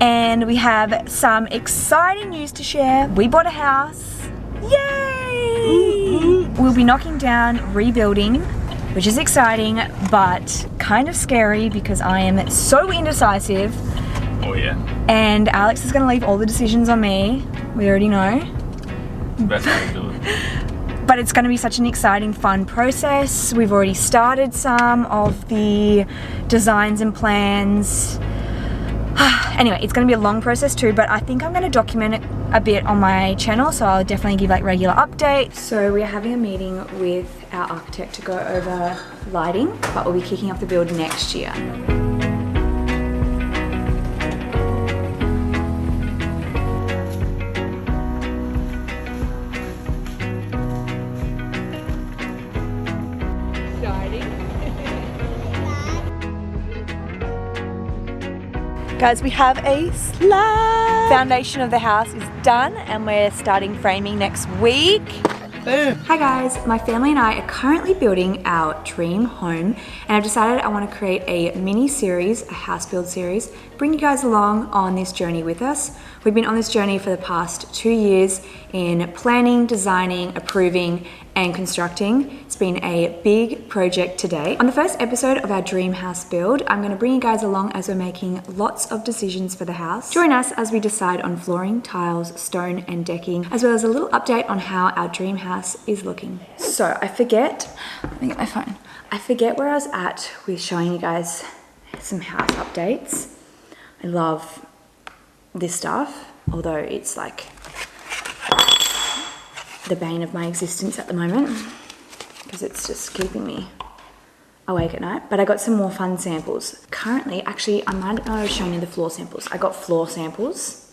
And we have some exciting news to share. We bought a house. Yay! We'll be knocking down, rebuilding, which is exciting, but kind of scary because I am so indecisive. Oh yeah. And Alex is gonna leave all the decisions on me. We already know. Best way to do it. But it's gonna be such an exciting, fun process. We've already started some of the designs and plans. Anyway, it's gonna be a long process too, but I think I'm gonna document it a bit on my channel, so I'll definitely give like regular updates. So we're having a meeting with our architect to go over lighting, but we'll be kicking off the build next year. Guys, we have a slab. Foundation of the house is done and we're starting framing next week. Boom. Hi guys, my family and I are currently building our dream home and I've decided I want to create a mini series, a house build series, bring you guys along on this journey with us. We've been on this journey for the past 2 years in planning, designing, approving, and constructing. It's been a big project today. On the first episode of our dream house build, I'm going to bring you guys along as we're making lots of decisions for the house. Join us as we decide on flooring, tiles, stone, and decking, as well as a little update on how our dream house is looking. So I forget, let me get my phone. I forget where I was at with showing you guys some house updates. I love this stuff, although it's like the bane of my existence at the moment because it's just keeping me awake at night. But I got some more fun samples. Currently, actually, I might not have shown you the floor samples. I got floor samples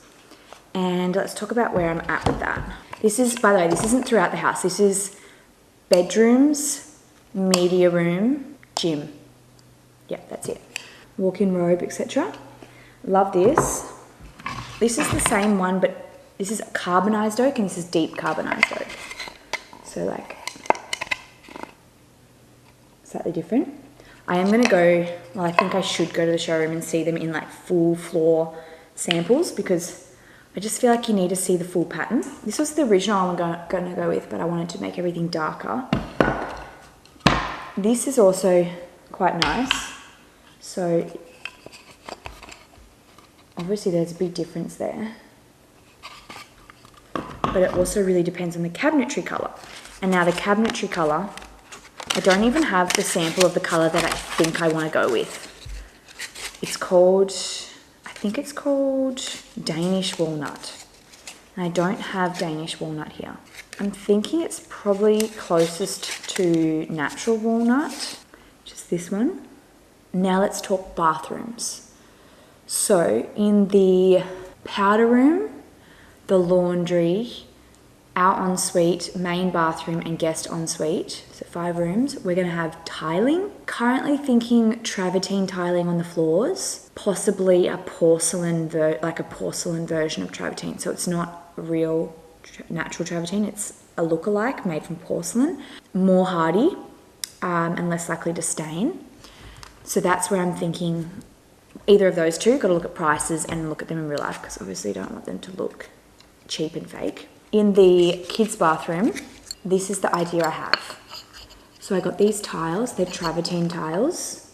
and let's talk about where I'm at with that. This is, by the way, this isn't throughout the house. This is bedrooms, media room, gym. Yeah, that's it. Walk-in robe, etc. Love this. This is the same one, but this is carbonized oak and this is deep carbonized oak. So like, slightly different. I am gonna go, well I think I should go to the showroom and see them in like full floor samples because I just feel like you need to see the full pattern. This was the original I'm gonna go with, but I wanted to make everything darker. This is also quite nice. So obviously there's a big difference there. But it also really depends on the cabinetry colour. And now the cabinetry colour, I don't even have the sample of the colour that I think I want to go with. It's called, I think it's called Danish Walnut. And I don't have Danish Walnut here. I'm thinking it's probably closest to Natural Walnut, which is this one. Now let's talk bathrooms. So in the powder room, the laundry, our ensuite, main bathroom and guest ensuite, so 5 rooms, we're gonna have tiling. Currently thinking travertine tiling on the floors, possibly a porcelain, like a porcelain version of travertine. So it's not real natural travertine, it's a lookalike made from porcelain, more hardy and less likely to stain. So that's where I'm thinking either of those two. Got to look at prices and look at them in real life because obviously you don't want them to look cheap and fake. In the kids' bathroom, this is the idea I have. So I got these tiles, they're travertine tiles.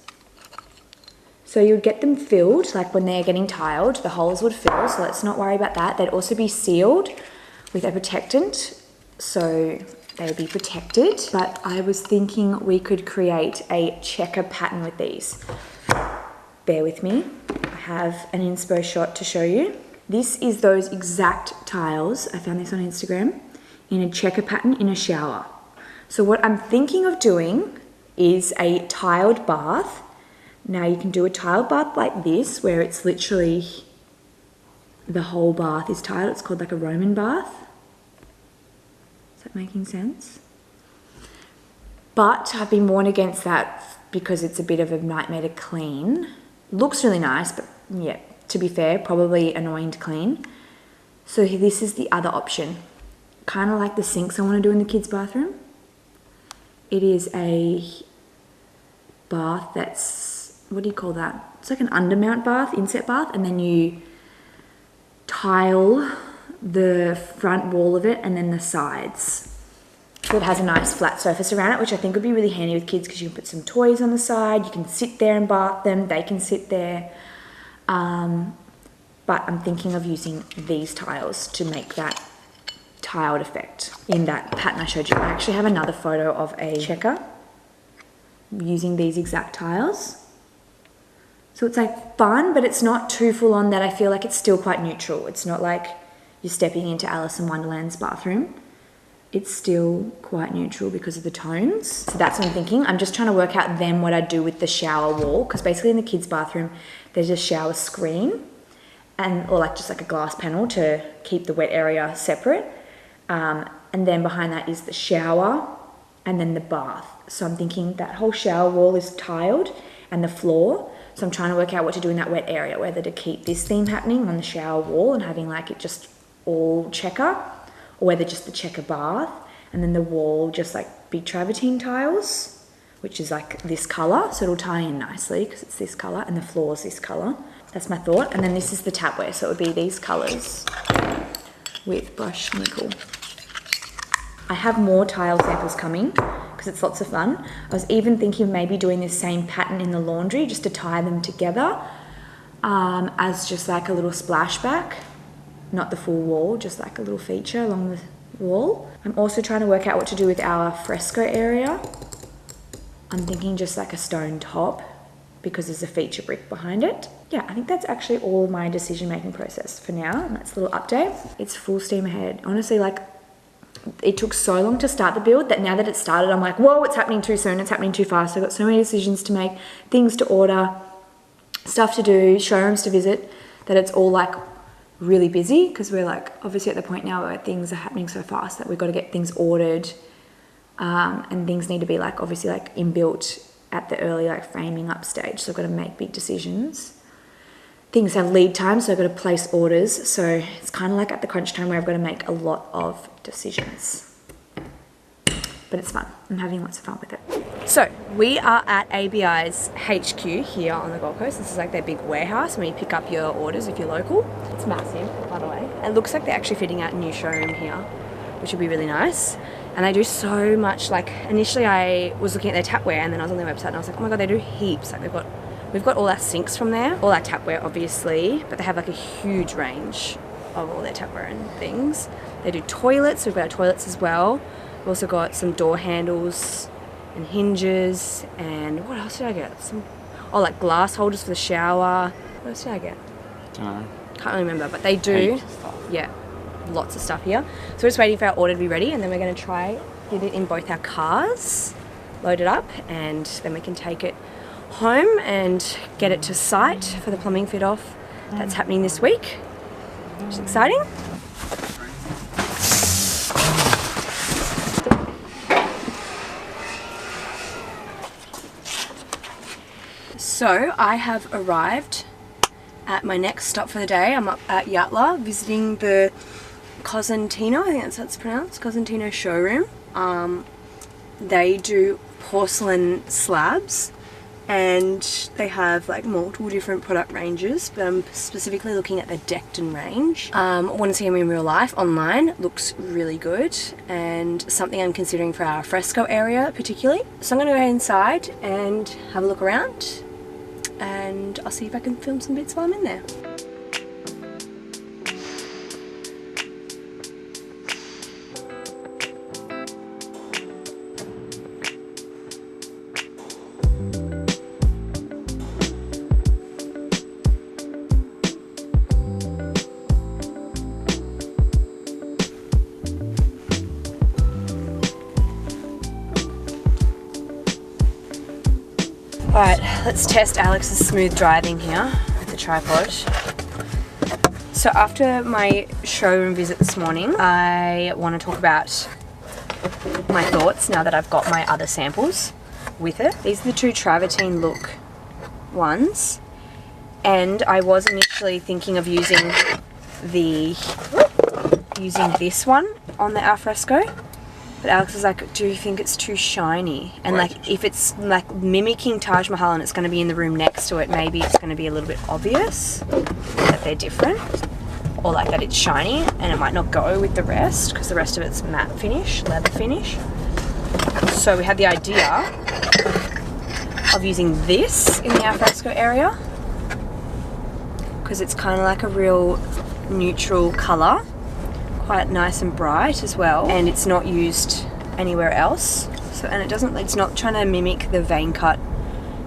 So you would get them filled, like when they're getting tiled, the holes would fill, so let's not worry about that. They'd also be sealed with a protectant, so they would be protected. But I was thinking we could create a checker pattern with these. Bear with me, I have an inspo shot to show you. This is those exact tiles, I found this on Instagram, in a checker pattern in a shower. So what I'm thinking of doing is a tiled bath. Now you can do a tiled bath like this, where it's literally, the whole bath is tiled. It's called like a Roman bath. Is that making sense? But I've been warned against that because it's a bit of a nightmare to clean. Looks really nice, but yeah, to be fair, probably annoying to clean. So this is the other option. Kind of like the sinks I want to do in the kids' bathroom. It is a bath that's, what do you call that? It's like an undermount bath, inset bath, and then you tile the front wall of it and then the sides. So it has a nice flat surface around it, which I think would be really handy with kids because you can put some toys on the side, you can sit there and bath them, they can sit there. But I'm thinking of using these tiles to make that tiled effect in that pattern I showed you. I actually have another photo of a checker using these exact tiles. So it's like fun, but it's not too full on that I feel like it's still quite neutral. It's not like you're stepping into Alice in Wonderland's bathroom. It's still quite neutral because of the tones. So that's what I'm thinking. I'm just trying to work out then what I do with the shower wall, because basically in the kids' bathroom, there's a shower screen or like just like a glass panel to keep the wet area separate. And then behind that is the shower and then the bath. So I'm thinking that whole shower wall is tiled and the floor. So I'm trying to work out what to do in that wet area, whether to keep this theme happening on the shower wall and having like it just all checker, or whether just the checker bath and then the wall just like big travertine tiles, which is like this color. So it'll tie in nicely because it's this color and the floor's this color. That's my thought. And then this is the tapware. So it would be these colors with brush nickel. I have more tile samples coming because it's lots of fun. I was even thinking of maybe doing this same pattern in the laundry just to tie them together as just like a little splashback, not the full wall, just like a little feature along the wall. I'm also trying to work out what to do with our fresco area. I'm thinking just like a stone top because there's a feature brick behind it. Yeah, I think that's actually all of my decision-making process for now, and that's a little update. It's full steam ahead. Honestly, like, it took so long to start the build that now that it's started, I'm like, whoa, it's happening too soon, it's happening too fast. I've got so many decisions to make, things to order, stuff to do, showrooms to visit, that it's all like really busy because we're like obviously at the point now where things are happening so fast that we've got to get things ordered, and things need to be like obviously like inbuilt at the early like framing up stage. So I've got to make big decisions. Things have lead time, so I've got to place orders. So it's kind of like at the crunch time where I've got to make a lot of decisions. But it's fun. I'm having lots of fun with it. So we are at ABI's HQ here on the Gold Coast. This is like their big warehouse where you pick up your orders if you're local. It's massive, by the way. It looks like they're actually fitting out a new showroom here, which would be really nice. And they do so much. Like initially I was looking at their tapware and then I was on their website and I was like, oh my God, they do heaps. Like we've got all our sinks from there, all our tapware obviously, but they have like a huge range of all their tapware and things. They do toilets, we've got our toilets as well. We've also got some door handles and hinges, and what else did I get? Like glass holders for the shower. What else did I get? Can't really remember, but they do, yeah, lots of stuff here. So we're just waiting for our order to be ready, and then we're gonna try get it in both our cars, load it up, and then we can take it home and get it to site for the plumbing fit off. That's happening this week, which is exciting. So I have arrived at my next stop for the day. I'm up at Yatla visiting the Cosentino, I think that's how it's pronounced, Cosentino showroom. They do porcelain slabs and they have like multiple different product ranges, but I'm specifically looking at the Decton range. I want to see them in real life. Online looks really good and something I'm considering for our fresco area particularly. So I'm going to go ahead inside and have a look around, and I'll see if I can film some bits while I'm in there. Alright, let's test Alex's smooth driving here with the tripod. So after my showroom visit this morning, I want to talk about my thoughts now that I've got my other samples with it. These are the two travertine look ones, and I was initially thinking of using this one on the alfresco. But Alex is like, do you think it's too shiny? And like, if it's like mimicking Taj Mahal and it's going to be in the room next to it, maybe it's going to be a little bit obvious that they're different. or like that it's shiny and it might not go with the rest because the rest of it's matte finish, leather finish. So we had the idea of using this in the alfresco area because it's kind of like a real neutral color, quite nice and bright as well, and it's not used anywhere else. So, and it's not trying to mimic the vein cut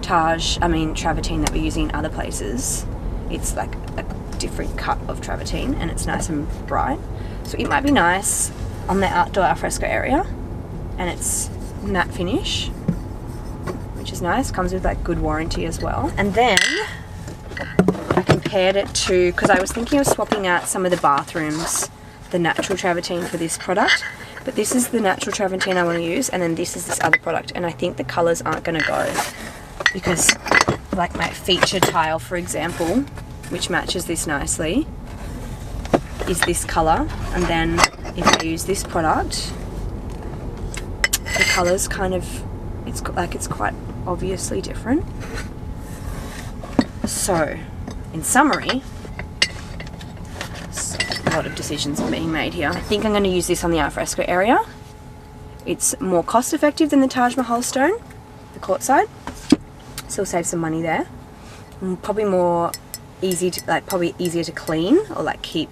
travertine that we're using in other places. It's like a different cut of travertine and it's nice and bright. So it might be nice on the outdoor alfresco area, and it's matte finish, which is nice. Comes with like good warranty as well. And then I compared it to, because I was thinking of swapping out some of the bathrooms, the natural travertine for this product, but this is the natural travertine I want to use, and then this is this other product, and I think the colors aren't going to go because like my feature tile, for example, which matches this nicely, is this color, and then if I use this product, the colors kind of, it's quite obviously different. So in summary, a lot of decisions are being made here. I think I'm going to use this on the alfresco area. It's more cost effective than the Taj Mahal stone, the quartzite. Still save some money there. And probably more easy to, like, probably easier to clean or like keep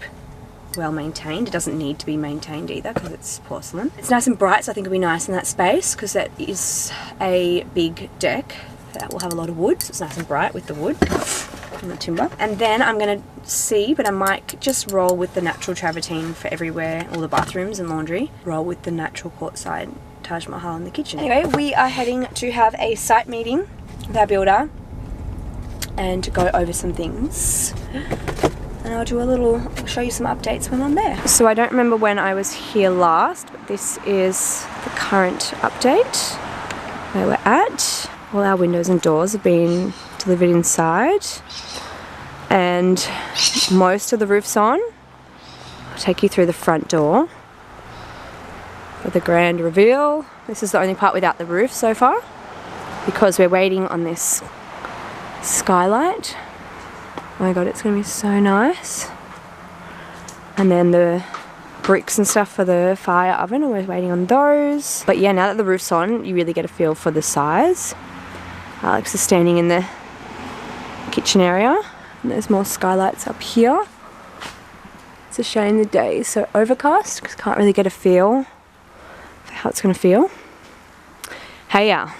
well maintained. It doesn't need to be maintained either because it's porcelain. It's nice and bright, so I think it'll be nice in that space because that is a big deck that will have a lot of wood. So it's nice and bright with the wood and the timber. And then I'm going to see, but I might just roll with the natural travertine for everywhere, all the bathrooms and laundry. Roll with the natural quartzite Taj Mahal in the kitchen. Anyway, we are heading to have a site meeting with our builder and to go over some things. And I'll show you some updates when I'm there. So I don't remember when I was here last, but this is the current update where we're at. All our windows and doors have been delivered inside, and most of the roof's on. I'll take you through the front door for the grand reveal. This is the only part without the roof so far because we're waiting on this skylight. Oh my god, it's gonna be so nice. And then the bricks and stuff for the fire oven, and we're waiting on those. But yeah, now that the roof's on, you really get a feel for the size. Alex is standing in the kitchen area, and there's more skylights up here. It's a shame the day is so overcast because I can't really get a feel for how it's gonna feel. Hey, yeah.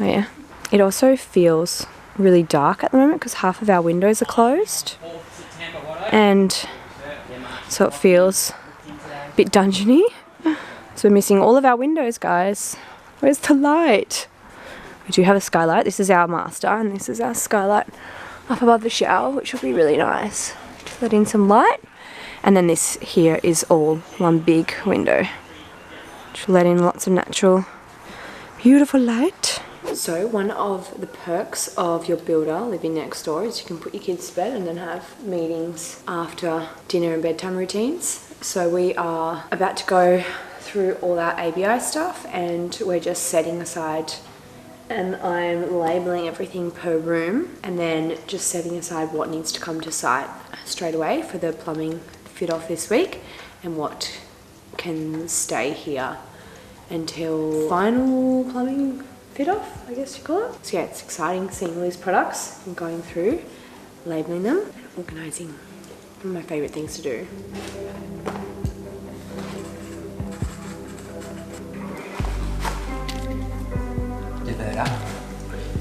Oh yeah. It also feels really dark at the moment because half of our windows are closed, and so it feels a bit dungeony. So we're missing all of our windows, guys. Where's the light? We do have a skylight. This is our master, and this is our skylight up above the shower, which will be really nice to let in some light. And then this here is all one big window, which will let in lots of natural, beautiful light. So one of the perks of your builder living next door is you can put your kids to bed and then have meetings after dinner and bedtime routines. So we are about to go through all our ABI stuff, and we're just setting aside, and I'm labeling everything per room and then just setting aside what needs to come to site straight away for the plumbing fit off this week and what can stay here until final plumbing fit off, I guess you call it. So yeah, it's exciting seeing all these products and going through, labeling them and organising. One of my favourite things to do.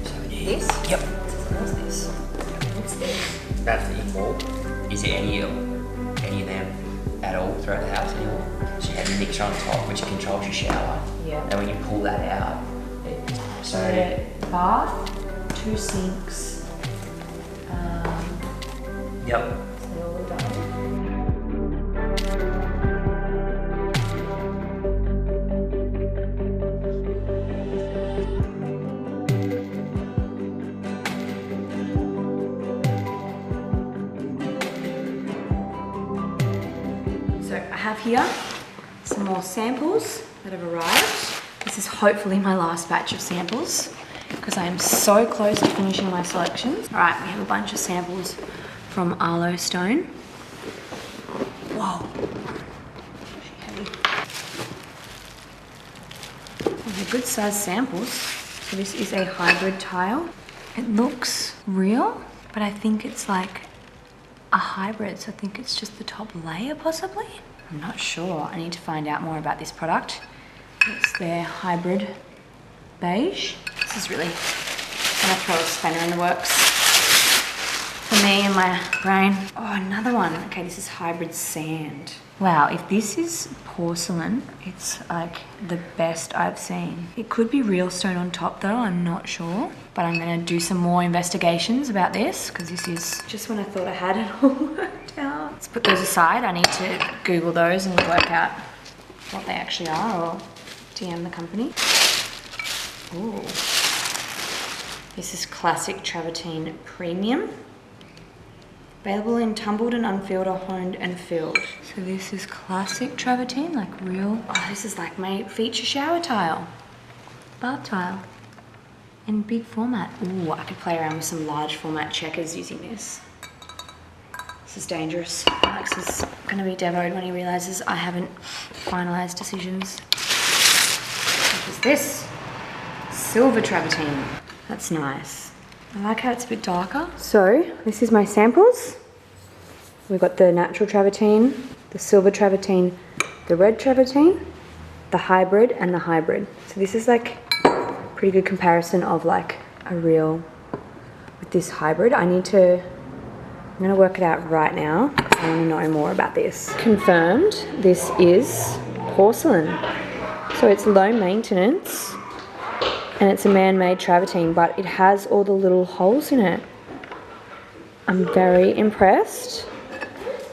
So This? Yep. What's this? What's this? That's the wall. Is there any of them at all throughout the house anymore? So you have your mixer on top, which controls your shower. Yeah. And when you pull that out, so Bath, 2 sinks. yep. So all done. So I have here some more samples that have arrived. This is hopefully my last batch of samples because I am so close to finishing my selections. All right, we have a bunch of samples from Arlo Stone. Whoa. Heavy. They're good sized samples. So this is a hybrid tile. It looks real, but I think it's like a hybrid. So I think it's just the top layer possibly. I'm not sure. I need to find out more about this product. It's their hybrid beige. This is really gonna throw a spanner in the works for me and my brain. Oh, another one. Okay, this is hybrid sand. Wow, if this is porcelain, it's like the best I've seen. It could be real stone on top though, I'm not sure. But I'm gonna do some more investigations about this because this is just when I thought I had it all worked out. Let's put those aside. I need to Google those and work out what they actually are or DM the company. Ooh. This is classic travertine premium. Available in tumbled and unfilled or honed and filled. So this is classic travertine, like real. Oh, this is like my feature shower tile. Bath tile. In big format. Ooh, I could play around with some large format checkers using this. This is dangerous. Alex is gonna be devoed when he realizes I haven't finalized decisions. What is this? Silver travertine. That's nice. I like how it's a bit darker. So this is my samples. We've got the natural travertine, the silver travertine, the red travertine, the hybrid, and the hybrid. So this is like a pretty good comparison of like a real with this hybrid. I'm gonna work it out right now because I want to know more about this. Confirmed, this is porcelain. So it's low maintenance. And it's a man-made travertine, but it has all the little holes in it. I'm very impressed.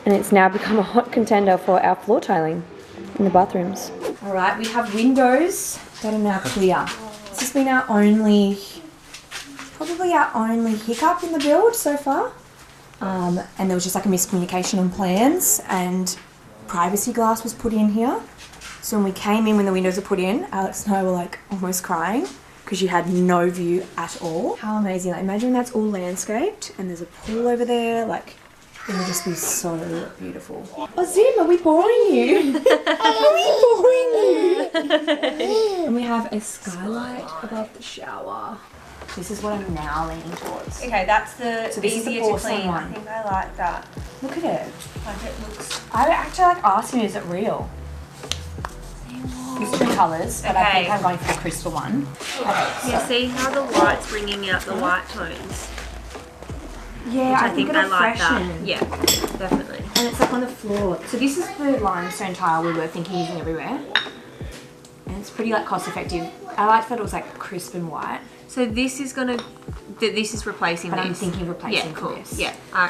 And it's now become a hot contender for our floor tiling in the bathrooms. All right, we have windows that are now clear. This has been probably our only hiccup in the build so far. And there was just like a miscommunication on plans and privacy glass was put in here. So when we came in, when the windows were put in, Alex and I were like almost crying, because you had no view at all. How amazing. Like, imagine that's all landscaped and there's a pool over there. Like, it would just be so beautiful. Oh, Zim, are we boring you? Are we boring you? And we have a skylight above the shower. This is what I'm now leaning towards. Okay, that's the So this is the easier to porcelain clean. one. I think I like that. Look at it. Like it looks. I actually like asking, is it real? These are the colours, but I think Okay. I'm going for the crystal one. Okay, Yeah, see how the light's bringing out the white tones? yeah, Which I I think it'll I like that. freshen. Yeah, definitely. And it's like on the floor. So this is the limestone tile we were thinking using everywhere. And it's pretty like cost effective. I liked that it was like crisp and white. So this is gonna, this is replacing But this. I'm thinking of replacing yeah, cool. this. Yeah, I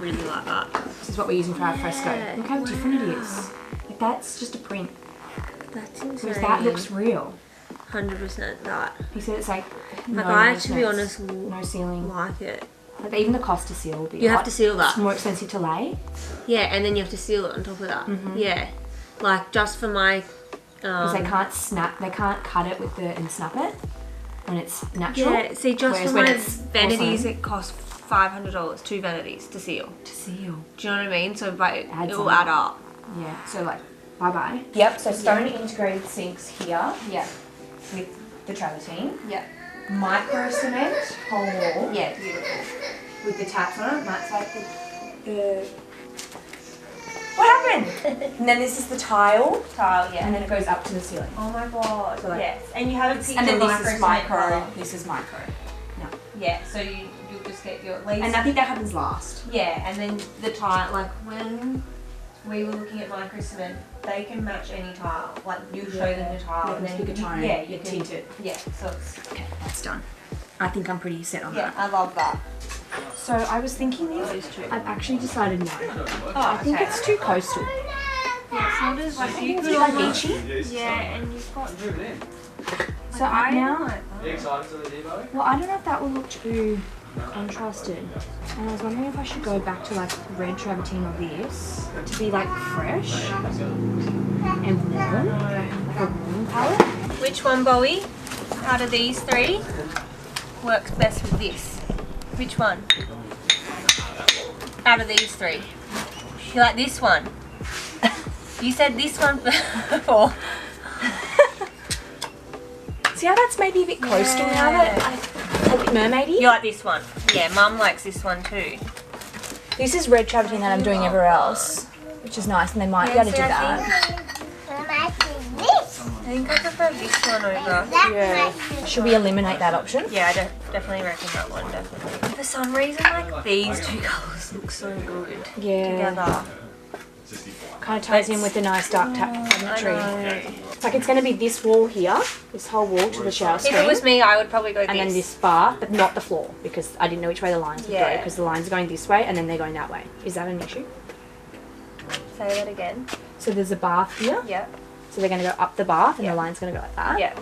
really like that. This is what we're using for our fresco. Look how different it is. Like that's just a print. That's insane. Whereas that looks real. 100% that. He said it's like Like no I, to be maintenance, honest, no ceiling. like it. Like even the cost to seal will be You a have lot. to seal that. It's more expensive to lay. Yeah, and then you have to seal it on top of that. Yeah, like just for my. Because they can't snap, they can't cut it with the and snap it when it's natural. Yeah, see, just Whereas for when my it's vanities, porcelain, it costs $500, 2 vanities to seal. to seal. Do you know what I mean? So, but it Adds will on. add up. Yeah, so like, bye-bye. Yep, so stone integrated sinks here. Yeah. With the travertine. Yeah. Micro cement, whole wall. Yeah, beautiful. With the taps on it, that's like the what happened? And then this is the tile, Yeah. and then it goes up to the ceiling. Oh my god. So like- yes. And you haven't seen And then your this is cement micro, colour. this is micro. Yeah. So you'll just get your at least. And I think that happens last. yeah, and then the tile, like when we were looking at micro cement, they can match any tile. Like you show them the tile, and then pick a tone, yeah, you you can tint it. Yeah. So it's Okay, that's done. I think I'm pretty set on yeah, that. I love that. So I was thinking this, I've actually decided no. Oh, I think it's too coastal. Yeah, so does like you It's could like almost. beachy. Yeah, and you've got. So I now, like well, I don't know if that will look too contrasted. And I was wondering if I should go back to like red travertine or this to be like fresh and warm, like a warm palette. Which one, Bowie, out of these three, works best with this? Which one? Out of these three. You like this one? You said this one before. See how that's maybe a bit coastal now that a bit mermaidy? You like this one? Yeah, Mum likes this one too. This is red travertine that I'm doing everywhere else, which is nice, and they might be able to do that. I think I prefer this one over. Yeah. Should we eliminate that option? Yeah, I definitely reckon that one, definitely. For some reason, like, these two colours look so good together. Kind of ties in with the nice dark cabinetry. It's like it's going to be this wall here, this whole wall to the shower screen. If it was me, I would probably go this. And then this bath, but not the floor, because I didn't know which way the lines would go, because the lines are going this way and then they're going that way. Is that an issue? Say that again. So there's a bath here. Yep. So they're going to go up the bath and the line's going to go like that. Yep.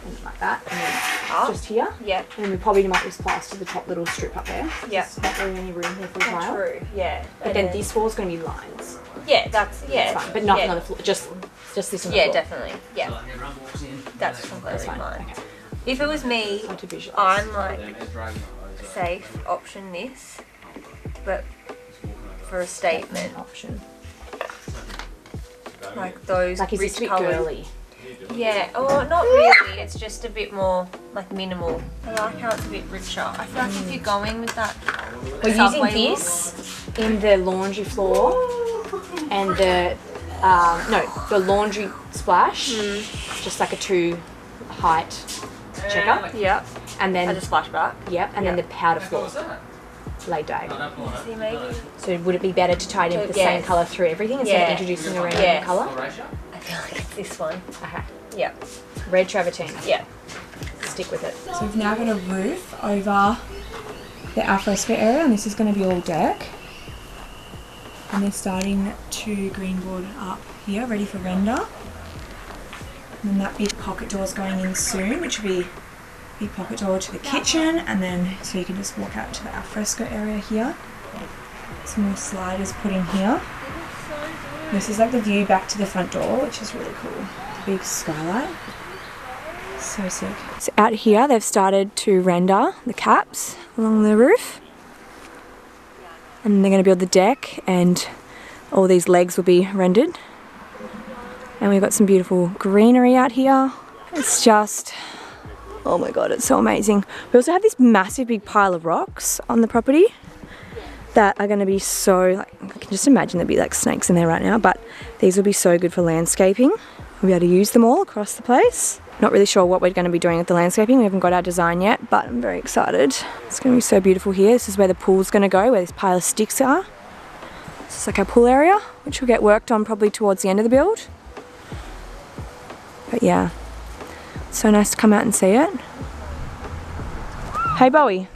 And like that. And then Up. just here. Yep. And then we probably might just plaster the top little strip up there. Yep. There's not really any room here for a tile. True, yeah. But then this wall's going to be lines. Yeah, that's Fine, but nothing on the floor. Just this on the floor. Yeah, definitely. Yeah. That's completely fine. Okay. If it was me, Hard to visualise. I'm like safe option this, but for a statement, Option. like those Like, is rich this a bit colours. girly? Yeah, oh, not really. It's just a bit more like minimal. I like how it's a bit richer. I feel like if you're going with that, We're Subway using this in the laundry floor and the the laundry splash, just like a 2 height checker, Yep. and then As a splashback. then the powder floor laid diagonal. See, maybe. So would it be better to tie it in with the Yes. same colour through everything instead of Yeah. introducing a random Yes. colour? I feel like it's this one. Okay. Yep. Red travertine. Yep. Stick with it. So we've now got a roof over the alfresco area, and this is going to be all deck. And they're starting to greenboard up here, ready for render. And then that big pocket door is going in soon, which will be a big pocket door to the kitchen, and then so you can just walk out to the alfresco area here. Some more sliders put in here. This is like the view back to the front door, which is really cool. The big skylight. So sick. So out here they've started to render the caps along the roof. And they're going to build the deck and all these legs will be rendered. And we've got some beautiful greenery out here. It's just, oh my god, it's so amazing. We also have this massive big pile of rocks on the property that are going to be so, like, I can just imagine there'd be like snakes in there right now, but these will be so good for landscaping. We'll be able to use them all across the place. Not really sure what we're going to be doing with the landscaping. We haven't got our design yet, but I'm very excited. It's going to be so beautiful here. This is where the pool's going to go, where this pile of sticks are. This is like our pool area, which will get worked on probably towards the end of the build. But yeah, it's so nice to come out and see it. Hey Bowie.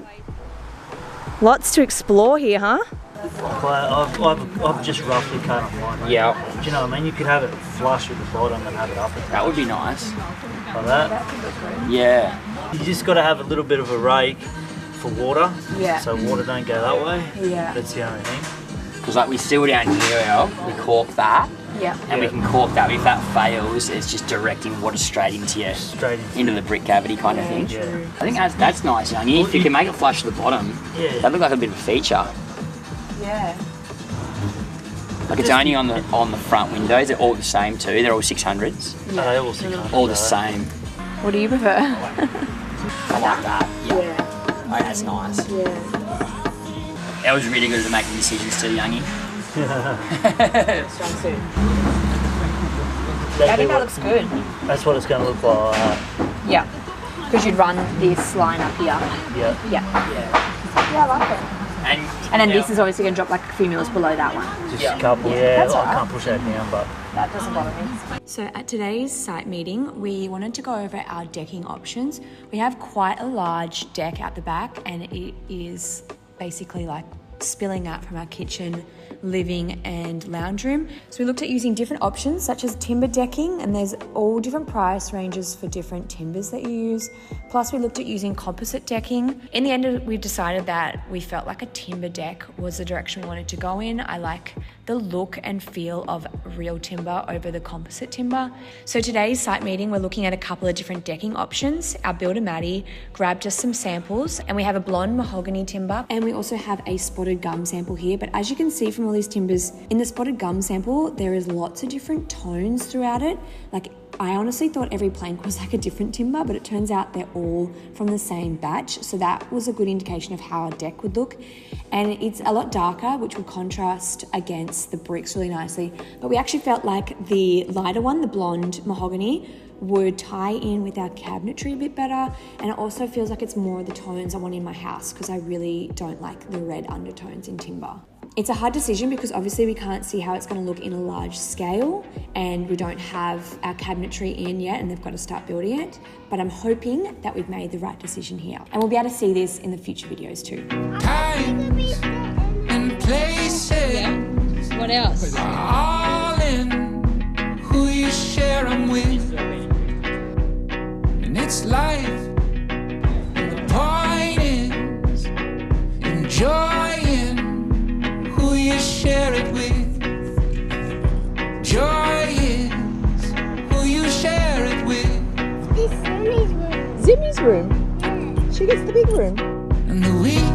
Lots to explore here, huh? I've just roughly cut off mine. Yeah, Do you know what I mean? You could have it flush with the bottom and have it up that would be nice. like that. Yeah. You just got to have a little bit of a rake for water, Yeah. so water don't go that way. Yeah. That's the only thing. Because like we seal down here, we cork that, Yeah. and we can cork that. But if that fails, it's just directing water straight into Straight in. into the brick cavity kind of thing. Yeah. I think that's nice, young. If you can make it flush to the bottom, Yeah. that'd look like a bit of a feature. Yeah. Like it's only on the front windows. They're all the same too. They're all 600s. Are they all 600? All the same. What do you prefer? I like that. Yeah. Oh, that's nice. Yeah. That was really good at making decisions too, youngie. Strong suit. I I think that looks good. That's what it's going to look like. Yeah. Because you'd run this line up here. Yeah. Yeah. Yeah, I like it. And then this is obviously going to drop like a few mils below that one. Just a couple. Yeah. That's I alright. can't push that down, but That doesn't bother me. So at today's site meeting, we wanted to go over our decking options. We have quite a large deck out the back, and it is basically like spilling out from our kitchen, living and lounge room. So we looked at using different options such as timber decking, and there's all different price ranges for different timbers that you use. Plus we looked at using composite decking. In the end, we decided that we felt like a timber deck was the direction we wanted to go in. I like the look and feel of real timber over the composite timber. So today's site meeting, we're looking at a couple of different decking options. Our builder Maddie grabbed us some samples, and we have a blonde mahogany timber, and we also have a spotted spotted gum sample here, but as you can see from all these timbers, in the spotted gum sample, there is lots of different tones throughout it. Like, I honestly thought every plank was like a different timber, but it turns out they're all from the same batch. So that was a good indication of how our deck would look. And it's a lot darker, which will contrast against the bricks really nicely. But we actually felt like the lighter one, the blonde mahogany, would tie in with our cabinetry a bit better. And it also feels like it's more of the tones I want in my house, because I really don't like the red undertones in timber. It's a hard decision because obviously we can't see how it's going to look in a large scale, and we don't have our cabinetry in yet and they've got to start building it. But I'm hoping that we've made the right decision here. And we'll be able to see this in the future videos too. Times and places. What else? Are all in who you share them with. And it's life. And the point is enjoying who you share it with. Joy is who you share it with. Zimmy's room. She gets the big room. And the wind